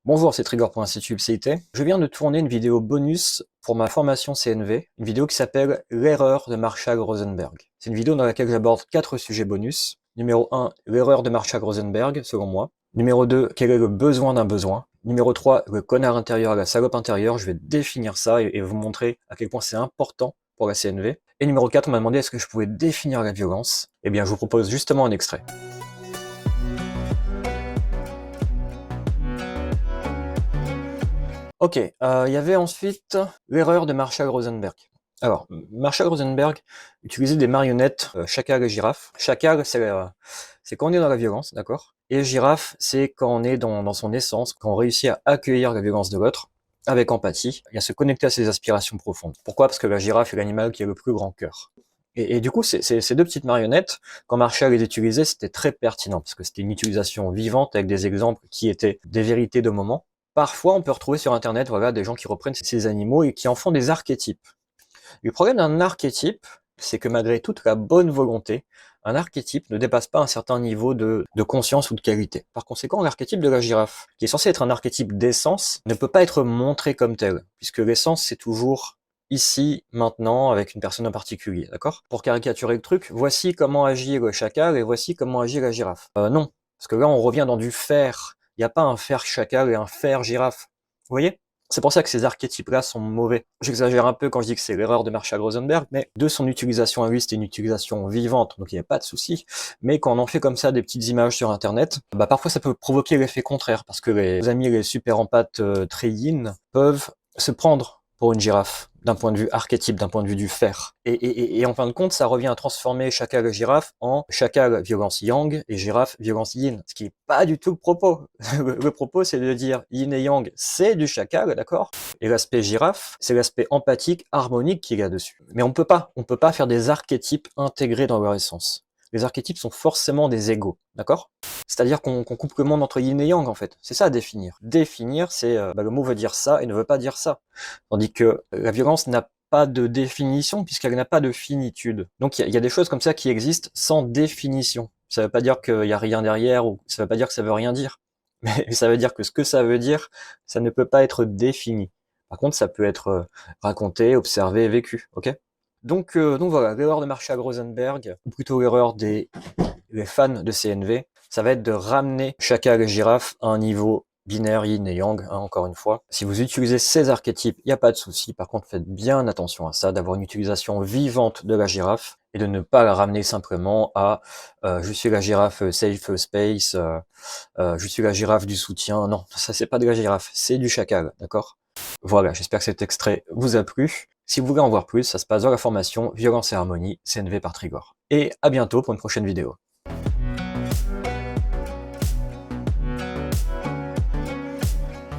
Bonjour, c'est Trigger pour l'Institut UPCIT. Je viens de tourner une vidéo bonus pour ma formation CNV, une vidéo qui s'appelle l'erreur de Marshall-Rosenberg. C'est une vidéo dans laquelle j'aborde 4 sujets bonus. Numéro 1, l'erreur de Marshall-Rosenberg, selon moi. Numéro 2, quel est le besoin d'un besoin. Numéro 3, le connard intérieur et la salope intérieure. Je vais définir ça et vous montrer à quel point c'est important pour la CNV. Et numéro 4, on m'a demandé est-ce que je pouvais définir la violence. Eh bien, je vous propose justement un extrait. Ok, il y avait ensuite l'erreur de Marshall-Rosenberg. Alors, Marshall-Rosenberg utilisait des marionnettes chacal et girafe. Chacal, c'est quand on est dans la violence, d'accord? Et girafe, c'est quand on est dans son essence, quand on réussit à accueillir la violence de l'autre, avec empathie, et à se connecter à ses aspirations profondes. Pourquoi? Parce que la girafe est l'animal qui a le plus grand cœur. Et du coup, ces deux petites marionnettes, quand Marshall les utilisait, c'était très pertinent, parce que c'était une utilisation vivante avec des exemples qui étaient des vérités de moment. Parfois, on peut retrouver sur Internet, voilà, des gens qui reprennent ces animaux et qui en font des archétypes. Le problème d'un archétype, c'est que malgré toute la bonne volonté, un archétype ne dépasse pas un certain niveau de conscience ou de qualité. Par conséquent, l'archétype de la girafe, qui est censé être un archétype d'essence, ne peut pas être montré comme tel, puisque l'essence, c'est toujours ici, maintenant, avec une personne en particulier, d'accord? Pour caricaturer le truc, voici comment agit le chacal et voici comment agit la girafe. Non, parce que là, on revient dans du faire. Il n'y a pas un fer chacal et un fer girafe. Vous voyez? C'est pour ça que ces archétypes-là sont mauvais. J'exagère un peu quand je dis que c'est l'erreur de Marshall-Rosenberg, mais de son utilisation à lui, c'était une utilisation vivante, donc il n'y a pas de souci. Mais quand on en fait comme ça des petites images sur Internet, bah parfois ça peut provoquer l'effet contraire, parce que les amis, les super empathes très yin, peuvent se prendre pour une girafe, d'un point de vue archétype, d'un point de vue du fer. Et en fin de compte, ça revient à transformer chacal et girafe en chacal violence yang et girafe violence yin, ce qui n'est pas du tout le propos. Le propos, c'est de dire yin et yang, c'est du chacal, d'accord? Et l'aspect girafe, c'est l'aspect empathique, harmonique qu'il y a dessus. Mais on peut pas faire des archétypes intégrés dans leur essence. Les archétypes sont forcément des égaux, d'accord? C'est-à-dire qu'on coupe le monde entre yin et yang, en fait. C'est ça, définir. Définir, c'est le mot veut dire ça et ne veut pas dire ça. Tandis que la violence n'a pas de définition puisqu'elle n'a pas de finitude. Donc il y a des choses comme ça qui existent sans définition. Ça veut pas dire qu'il n'y a rien derrière ou ça veut pas dire que ça veut rien dire. Mais ça veut dire que ce que ça veut dire, ça ne peut pas être défini. Par contre, ça peut être raconté, observé, vécu, ok? Donc voilà, l'erreur de Marshall-Rosenberg, ou plutôt l'erreur des fans de CNV, ça va être de ramener chacal et girafe à un niveau binaire yin et yang, hein, encore une fois. Si vous utilisez ces archétypes, il n'y a pas de souci. Par contre, faites bien attention à ça, d'avoir une utilisation vivante de la girafe et de ne pas la ramener simplement à je suis la girafe safe space, je suis la girafe du soutien. Non, ça c'est pas de la girafe, c'est du chacal, d'accord? Voilà, j'espère que cet extrait vous a plu. Si vous voulez en voir plus, ça se passe dans la formation Violence et Harmonie, CNV par Trigor. Et à bientôt pour une prochaine vidéo.